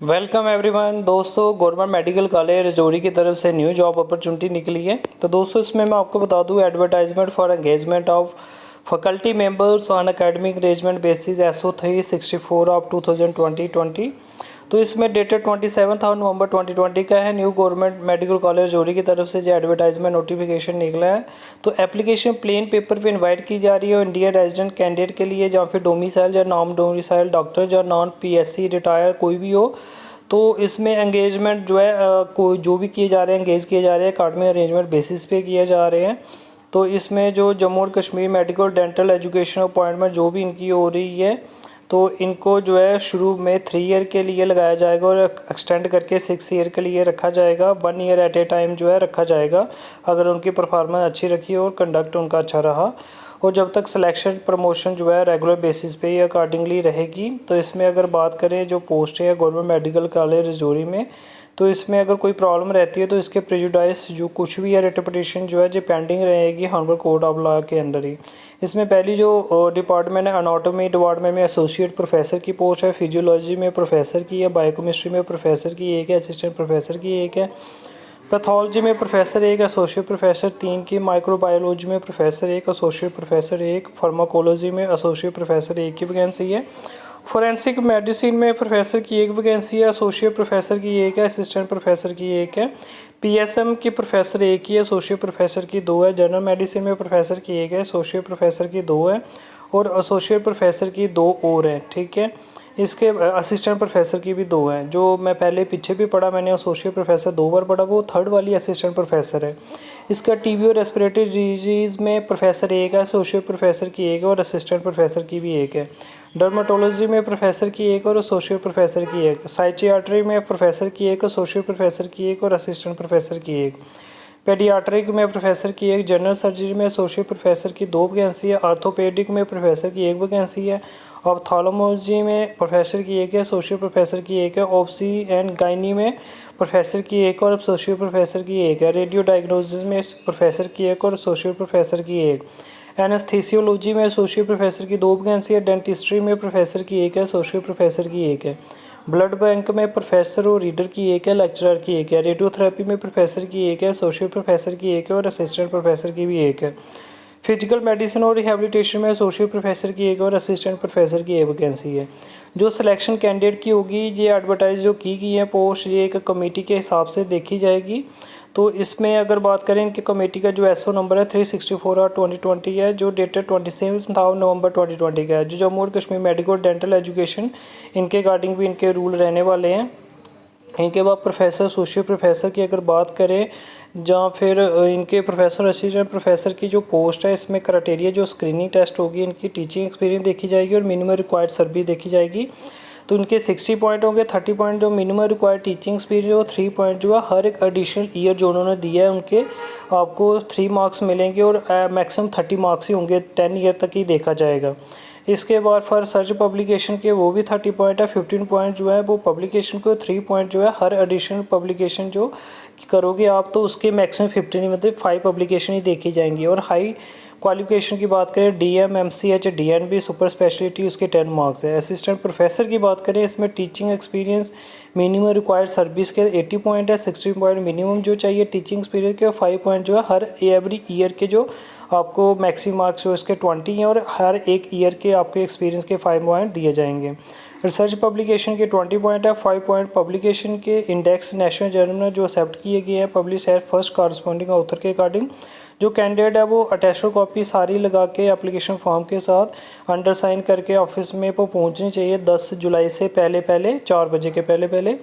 Welcome everyone. दोस्तों, government medical college Rajouri की तरफ से न्यू जॉब अपॉर्चुनिटी निकली है। तो दोस्तों, इसमें मैं आपको बता दूं advertisement for engagement of faculty members on academic arrangement basis SO 364 of 2020। तो इसमें डेटेड 27 नवंबर 2020 का है। New government medical college Rajouri की तरफ से जो एडवर्टाइजमेंट नोटिफिकेशन निकला है, तो एप्लीकेशन प्लेन पेपर पे इनवाइट की जा रही है इंडियन रेजिडेंट कैंडिडेट के लिए, जहाँ फिर डोमिसाइल या नॉन डोमिसाइल डॉक्टर या नॉन PSC रिटायर कोई भी हो। तो इसमें एंगेजमेंट जो है कोई जो भी किए जा रहे हैं, एंगेज किए जा रहे हैं अकाडमिक अरेंजमेंट बेसिस पे किए जा रहे हैं। तो इसमें जो जम्मू और Kashmir medical dental education appointment जो भी इनकी हो रही है, तो इनको जो है शुरू में 3 ईयर के लिए लगाया जाएगा और एक्सटेंड करके 6 ईयर के लिए रखा जाएगा। 1 ईयर एट ए टाइम जो है रखा जाएगा, अगर उनकी परफॉर्मेंस अच्छी रखी और कंडक्ट उनका अच्छा रहा। और जब तक सिलेक्शन प्रमोशन जो है रेगुलर बेसिस पे ही अकॉर्डिंगली रहेगी। तो इसमें अगर बात करें जो पोस्ट है गवर्नमेंट मेडिकल कॉलेज रजौरी में, तो इसमें अगर कोई प्रॉब्लम रहती है तो इसके प्रेजुडाइस जो कुछ भी है रिट जो है जो पेंडिंग रहेगी हॉनरेबल कोर्ट ऑफ लॉ के अंडर ही। इसमें पहली जो डिपार्टमेंट है एनाटॉमी डिपार्टमेंट में एसोसिएट प्रोफेसर की पोस्ट है, फिजियोलॉजी में प्रोफेसर की है, बायोकेमिस्ट्री में प्रोफेसर की एक है, असिस्टेंट प्रोफेसर की एक है, पैथोलॉजी में प्रोफेसर एक, एसोसिएट प्रोफेसर 3 की, माइक्रोबायोलॉजी में प्रोफेसर एक, एसोसिएट प्रोफेसर एक, फार्माकोलॉजी में एसोसिएट प्रोफेसर एक की वैकेंसी है। फोरेंसिक मेडिसिन में प्रोफेसर की एक वैकेंसी है, एसोसिएट प्रोफेसर की एक है, असिस्टेंट प्रोफेसर की एक है, PSM की प्रोफेसर एक ही है, एसोसिएट प्रोफेसर की 2 है, जनरल मेडिसिन में प्रोफेसर की एक है, एसोसिएट प्रोफेसर की 2 है और एसोसिएट प्रोफेसर की 2 और हैं। ठीक है, इसके असिस्टेंट प्रोफेसर की भी 2 हैं। जो मैं पहले पीछे भी पढ़ा, मैंने एसोसिएट प्रोफेसर 2 बार पढ़ा, वो थर्ड वाली असिस्टेंट प्रोफेसर है। इसका TB और रेस्पिरेटरी डिजीज़ में प्रोफेसर एक है, एसोसिएट प्रोफेसर की एक है और असिस्टेंट प्रोफेसर की भी एक है। डर्माटोलॉजी में प्रोफेसर की एक और एसोसिएट प्रोफेसर की एक, साइकियाट्री में प्रोफेसर की एक, एसोसिएट प्रोफेसर की एक और असिस्टेंट प्रोफेसर की एक, पेडियाट्रिक में प्रोफेसर की एक, जनरल सर्जरी में एसोसिएट प्रोफेसर की 2 वैकेंसी है, आर्थोपेडिक में प्रोफेसर की 1 वैकेंसी है, ऑप्थाल्मोलॉजी में प्रोफेसर की एक है, एसोसिएट प्रोफेसर की एक है, ऑप्सी एंड गायनी में प्रोफेसर की एक और एसोसिएट प्रोफेसर की एक है, रेडियो डायग्नोसिस में प्रोफेसर की एक और एसोसिएट प्रोफेसर की एक, एनेस्थीसियोलॉजी में एसोसिएट प्रोफेसर की 2 वैकेंसी है, डेंटिस्ट्री में प्रोफेसर की एक है, एसोसिएट प्रोफेसर की एक है, ब्लड बैंक में प्रोफेसर और रीडर की एक है, लेक्चरर की एक है, रेडियोथेरेपी में प्रोफेसर की एक है, एसोसिएट प्रोफेसर की एक है और असिस्टेंट प्रोफेसर की भी एक है, फिजिकल मेडिसिन और रिहेबिलिटेशन में एसोसिएट प्रोफेसर की एक और असिस्टेंट प्रोफेसर की एक वैकेंसी है। जो सिलेक्शन कैंडिडेट की होगी, ये एडवर्टाइज जो की है पोस्ट, ये एक कमेटी के हिसाब से देखी जाएगी। तो इसमें अगर बात करें इनकी कमेटी का जो SO नंबर है 364/2020 है, जो डेटेड 27 नवंबर 2020 का है। जो जम्मू और कश्मीर मेडिकल डेंटल एजुकेशन, इनके अकॉर्डिंग भी इनके रूल रहने वाले हैं। इनके बाद प्रोफेसर एसोसिएट प्रोफेसर की अगर बात करें, जहाँ फिर इनके प्रोफेसर असिस्टेंट प्रोफेसर की जो पोस्ट है, इसमें क्राइटेरिया जो स्क्रीनिंग टेस्ट होगी, इनकी टीचिंग एक्सपीरियंस देखी जाएगी और मिनिमम रिक्वायर्ड सर्विस देखी जाएगी। तो इनके 60 पॉइंट होंगे, 30 पॉइंट जो मिनिमम रिक्वायर्ड टीचिंग एक्सपीरियंस और 3 पॉइंट जो है हर एक एडिशनल ईयर जो उन्होंने दिया है उनके आपको 3 मार्क्स मिलेंगे और मैक्सिमम 30 मार्क्स ही होंगे, 10 ईयर तक ही देखा जाएगा। इसके बाद फॉर सर्च पब्लिकेशन के वो भी 30 पॉइंट है, 15 पॉइंट जो है वो पब्लिकेशन को, 3 पॉइंट जो है हर एडिशनल पब्लिकेशन जो करोगे आप, तो उसके मैक्सिमम 15 मतलब 5 पब्लिकेशन ही देखी जाएंगी। और हाई क्वालिफिकेशन की बात करें, DM MCH DNB super speciality, उसके 10 मार्क्स है। असिस्टेंट प्रोफेसर की बात करें, इसमें teaching experience minimum required service के 80 पॉइंट है, 60 पॉइंट मिनिमम जो चाहिए टीचिंग एक्सपीरियंस के, 5 पॉइंट जो है हर एवरी ईयर के जो आपको मैक्सिमम मार्क्स जो इसके 20 हैं और हर एक ईयर के आपके एक्सपीरियंस के 5 पॉइंट दिए जाएंगे। रिसर्च पब्लिकेशन के 20 पॉइंट है, 5 पॉइंट पब्लिकेशन के इंडेक्स नेशनल जर्नल जो एक्सेप्ट किए गए हैं पब्लिश है फर्स्ट कॉरस्पॉन्डिंग ऑथर के अकॉर्डिंग। जो कैंडिडेट है वो अटेस्टेड कॉपी सारी लगा के एप्लीकेशन फॉर्म के साथ अंडर साइन करके ऑफिस में वो पहुंचनी चाहिए 10 जुलाई से पहले 4 बजे के पहले।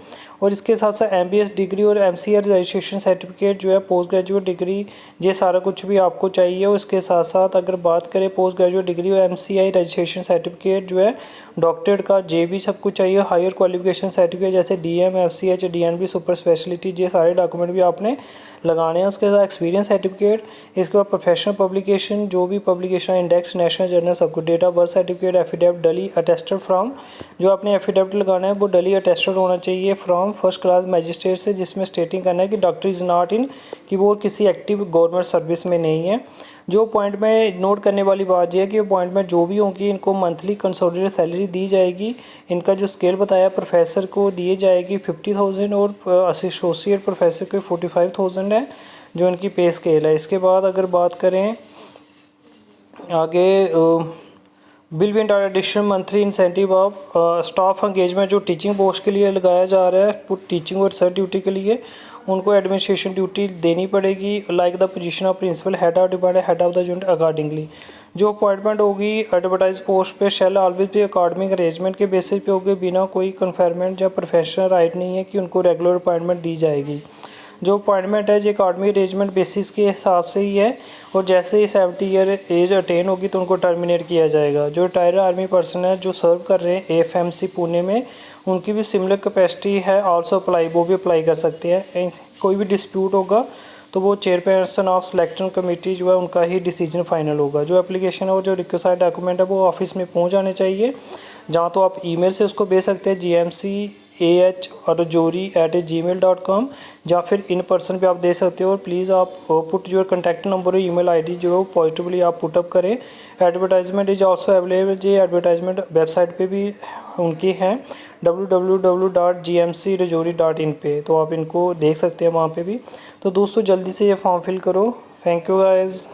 और इसके साथ साथ MBS डिग्री और MCA रजिस्ट्रेशन सर्टिफिकेट जो है, पोस्ट ग्रेजुएट डिग्री, ये सारा कुछ भी आपको चाहिए। उसके साथ साथ अगर बात करें पोस्ट ग्रेजुएट डिग्री और MCI रजिस्ट्रेशन सर्टिफिकेट जो है डॉक्टरेट का, जे भी सब कुछ चाहिए। हायर क्वालिफिकेशन सर्टिफिकेट जैसे DM FCH DNB super speciality, ये सारे डॉक्यूमेंट भी आपने लगाने हैं। उसके साथ एक्सपीरियंस सर्टिफिकेट, इसके बाद प्रोफेशनल पब्लिकेशन, जो भी पब्लिकेशन इंडेक्स, नेशनल जर्नल, सबको। Date of birth certificate, affidavit duly attested from, जो आपने एफिडेविट लगाना है वो डली अटेस्टेड होना चाहिए फ्रॉम फर्स्ट क्लास मजिस्ट्रेट से, जिसमें स्टेटिंग करना है कि डॉक्टर इज़ नॉट इन, कि वो किसी एक्टिव गवर्नमेंट सर्विस में नहीं है। जो पॉइंट में नोट करने वाली बात यह है कि पॉइंट में जो भी होंगी इनको मंथली कंसोलिडेटेड सैलरी दी जाएगी। इनका जो स्केल बताया प्रोफेसर को दिए जाएगी 50,000 और एसोसिएट प्रोफेसर को 45,000 है जो इनकी पे स्केल है। इसके बाद अगर बात करें आगे, bill wind additional monthly incentive of staff engagement, जो टीचिंग पोस्ट के लिए लगाया जा रहा है, टीचिंग और रिसर्च ड्यूटी के लिए उनको एडमिनिस्ट्रेशन ड्यूटी देनी पड़ेगी, like the position of principal, head of department, head of the unit accordingly. जो अपॉइंटमेंट होगी एडवर्टाइज पोस्ट पे शेल ऑलवेज भी अकाडमिक अरेंजमेंट के बेसिस पे होगी, बिना कोई कन्फर्मेंट या प्रोफेशनल राइट नहीं है कि उनको रेगुलर अपॉइंटमेंट दी जाएगी। जो अपॉइंटमेंट है जो अकाडमिक अरेंजमेंट बेसिस के हिसाब से ही है, और जैसे ही 70 ईयर एज अटेन होगी तो उनको टर्मिनेट किया जाएगा। जो रिटायर्ड आर्मी पर्सन है जो सर्व कर रहे हैं AFMC पुणे में, उनकी भी सिमिलर कैपेसिटी है, आल्सो अप्लाई, वो भी अप्लाई कर सकते हैं। कोई भी डिस्प्यूट होगा तो वो चेयरपर्सन ऑफ सिलेक्शन कमेटी जो है उनका ही डिसीजन फाइनल होगा। जो एप्लीकेशन है और जो रिक्वेस्ट डॉक्यूमेंट है वो ऑफिस में पहुंच जाने चाहिए, जहाँ तो आप ईमेल से उसको भेज सकते हैं gmcah@gmail.com, या फिर इन पर्सन पे आप दे सकते हो। और प्लीज़ आप पुट योर कॉन्टैक्ट नंबर और ईमेल आईडी जो है पॉजिटिवली आप पुटअप करें। एडवर्टाइजमेंट इज ऑल्सो अवेलेबल, जी एडवर्टाइजमेंट वेबसाइट पे भी उनकी हैं www.gmcrajouri.in पे, तो आप इनको देख सकते हैं वहाँ पे भी। तो दोस्तों जल्दी से ये फॉर्म फिल करो। Thank you guys.